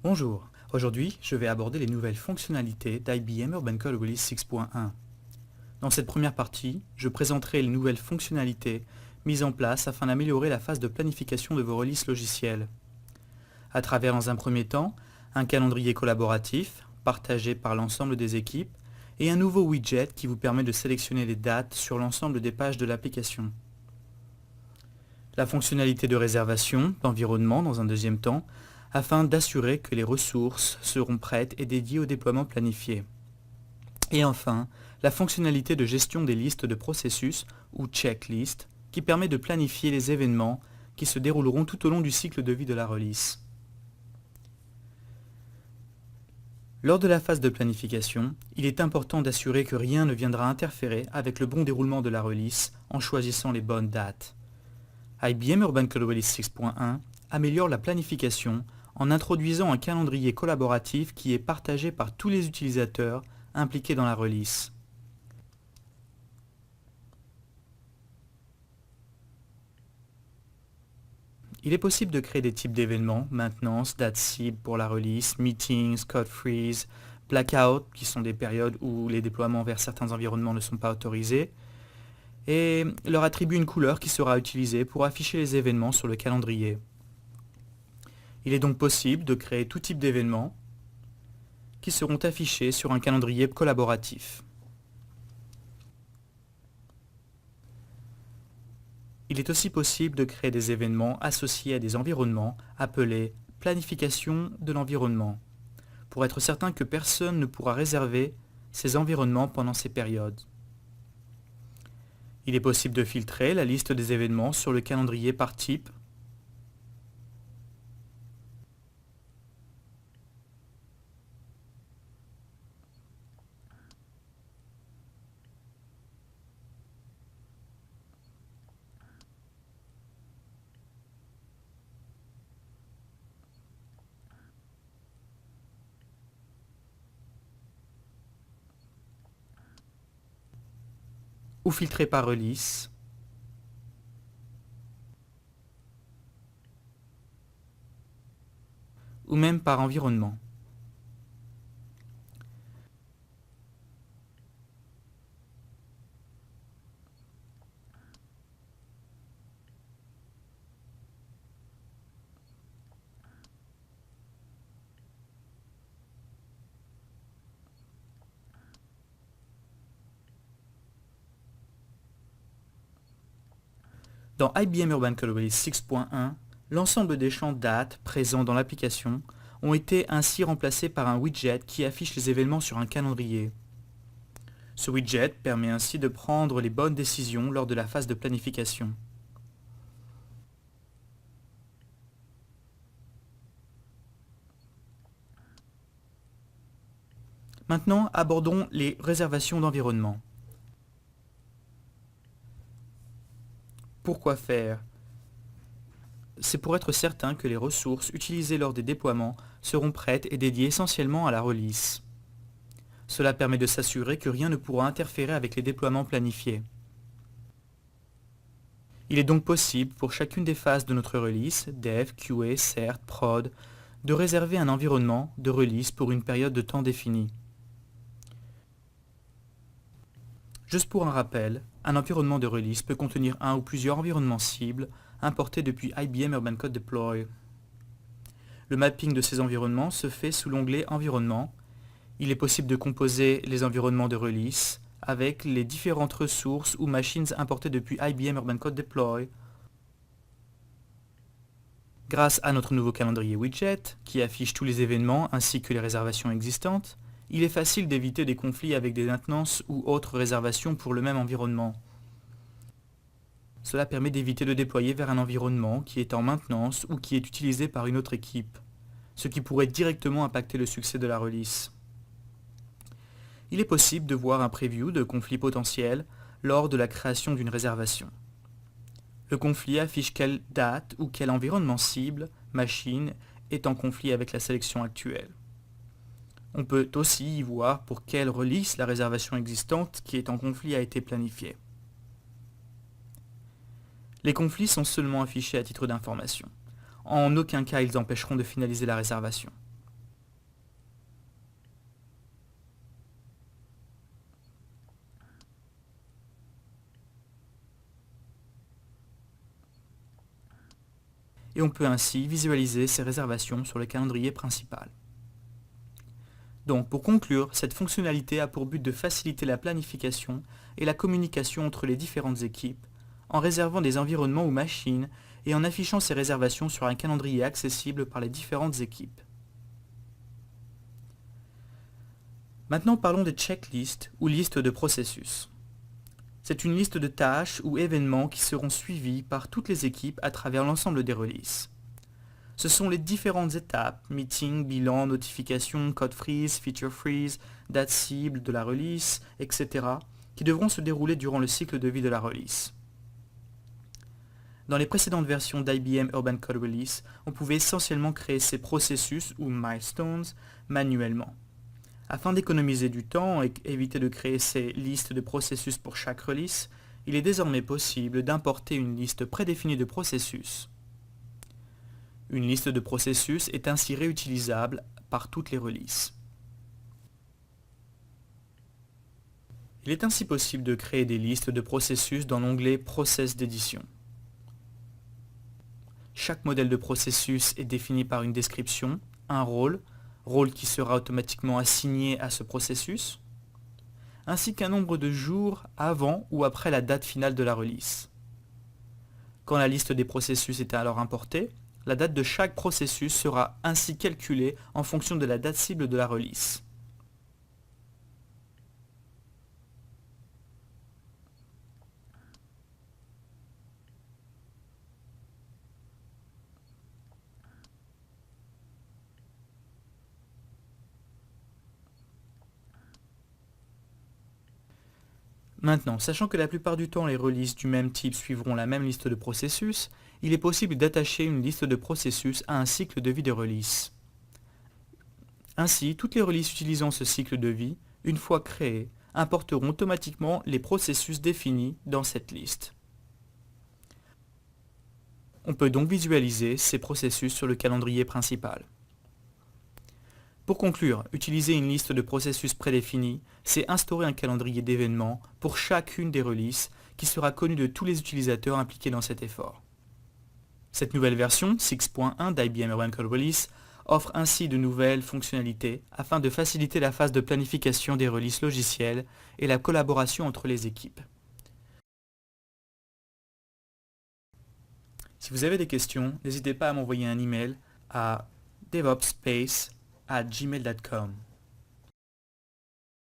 Bonjour, aujourd'hui je vais aborder les nouvelles fonctionnalités d'IBM Urban Code Release 6.1. Dans cette première partie, je présenterai les nouvelles fonctionnalités mises en place afin d'améliorer la phase de planification de vos releases logicielles. À travers dans un premier temps, un calendrier collaboratif, partagé par l'ensemble des équipes, et un nouveau widget qui vous permet de sélectionner les dates sur l'ensemble des pages de l'application. La fonctionnalité de réservation d'environnement dans un deuxième temps, afin d'assurer que les ressources seront prêtes et dédiées au déploiement planifié. Et enfin, la fonctionnalité de gestion des listes de processus ou checklist qui permet de planifier les événements qui se dérouleront tout au long du cycle de vie de la release. Lors de la phase de planification, il est important d'assurer que rien ne viendra interférer avec le bon déroulement de la release en choisissant les bonnes dates. IBM Urban Code Release 6.1 améliore la planification en introduisant un calendrier collaboratif qui est partagé par tous les utilisateurs impliqués dans la release. Il est possible de créer des types d'événements, maintenance, dates cibles pour la release, meetings, code freeze, blackout, qui sont des périodes où les déploiements vers certains environnements ne sont pas autorisés, et leur attribuer une couleur qui sera utilisée pour afficher les événements sur le calendrier. Il est donc possible de créer tout type d'événements qui seront affichés sur un calendrier collaboratif. Il est aussi possible de créer des événements associés à des environnements appelés planification de l'environnement, pour être certain que personne ne pourra réserver ces environnements pendant ces périodes. Il est possible de filtrer la liste des événements sur le calendrier par type. Ou filtrer par release, ou même par environnement. Dans IBM Urban Code Release 6.1, l'ensemble des champs dates présents dans l'application ont été ainsi remplacés par un widget qui affiche les événements sur un calendrier. Ce widget permet ainsi de prendre les bonnes décisions lors de la phase de planification. Maintenant, abordons les réservations d'environnement. Pourquoi faire? C'est pour être certain que les ressources utilisées lors des déploiements seront prêtes et dédiées essentiellement à la release. Cela permet de s'assurer que rien ne pourra interférer avec les déploiements planifiés. Il est donc possible pour chacune des phases de notre release, Dev, QA, Cert, Prod, de réserver un environnement de release pour une période de temps définie. Juste pour un rappel, un environnement de release peut contenir un ou plusieurs environnements cibles importés depuis IBM Urban Code Deploy. Le mapping de ces environnements se fait sous l'onglet Environnement. Il est possible de composer les environnements de release avec les différentes ressources ou machines importées depuis IBM Urban Code Deploy. Grâce à notre nouveau calendrier widget, qui affiche tous les événements ainsi que les réservations existantes, il est facile d'éviter des conflits avec des maintenances ou autres réservations pour le même environnement. Cela permet d'éviter de déployer vers un environnement qui est en maintenance ou qui est utilisé par une autre équipe, ce qui pourrait directement impacter le succès de la release. Il est possible de voir un preview de conflits potentiels lors de la création d'une réservation. Le conflit affiche quelle date ou quel environnement cible, machine, est en conflit avec la sélection actuelle. On peut aussi y voir pour quelle release la réservation existante qui est en conflit a été planifiée. Les conflits sont seulement affichés à titre d'information. En aucun cas ils empêcheront de finaliser la réservation. et on peut ainsi visualiser ces réservations sur le calendrier principal. Donc pour conclure, cette fonctionnalité a pour but de faciliter la planification et la communication entre les différentes équipes, en réservant des environnements ou machines et en affichant ces réservations sur un calendrier accessible par les différentes équipes. Maintenant parlons des checklists ou listes de processus. C'est une liste de tâches ou événements qui seront suivis par toutes les équipes à travers l'ensemble des releases. Ce sont les différentes étapes, meeting, bilan, notification, code freeze, feature freeze, date cible de la release, etc., qui devront se dérouler durant le cycle de vie de la release. Dans les précédentes versions d'IBM Urban Code Release, on pouvait essentiellement créer ces processus ou milestones manuellement. Afin d'économiser du temps et éviter de créer ces listes de processus pour chaque release, il est désormais possible d'importer une liste prédéfinie de processus. Une liste de processus est ainsi réutilisable par toutes les releases. Il est ainsi possible de créer des listes de processus dans l'onglet Process d'édition. Chaque modèle de processus est défini par une description, un rôle qui sera automatiquement assigné à ce processus, ainsi qu'un nombre de jours avant ou après la date finale de la release. Quand la liste des processus est alors importée, la date de chaque processus sera ainsi calculée en fonction de la date cible de la release. Maintenant, sachant que la plupart du temps les releases du même type suivront la même liste de processus, il est possible d'attacher une liste de processus à un cycle de vie de release. Ainsi, toutes les releases utilisant ce cycle de vie, une fois créées, importeront automatiquement les processus définis dans cette liste. On peut donc visualiser ces processus sur le calendrier principal. Pour conclure, utiliser une liste de processus prédéfinis, c'est instaurer un calendrier d'événements pour chacune des releases qui sera connu de tous les utilisateurs impliqués dans cet effort. Cette nouvelle version 6.1 d'IBM Urban Code Release offre ainsi de nouvelles fonctionnalités afin de faciliter la phase de planification des releases logicielles et la collaboration entre les équipes. Si vous avez des questions, n'hésitez pas à m'envoyer un email à devopsspace@gmail.com.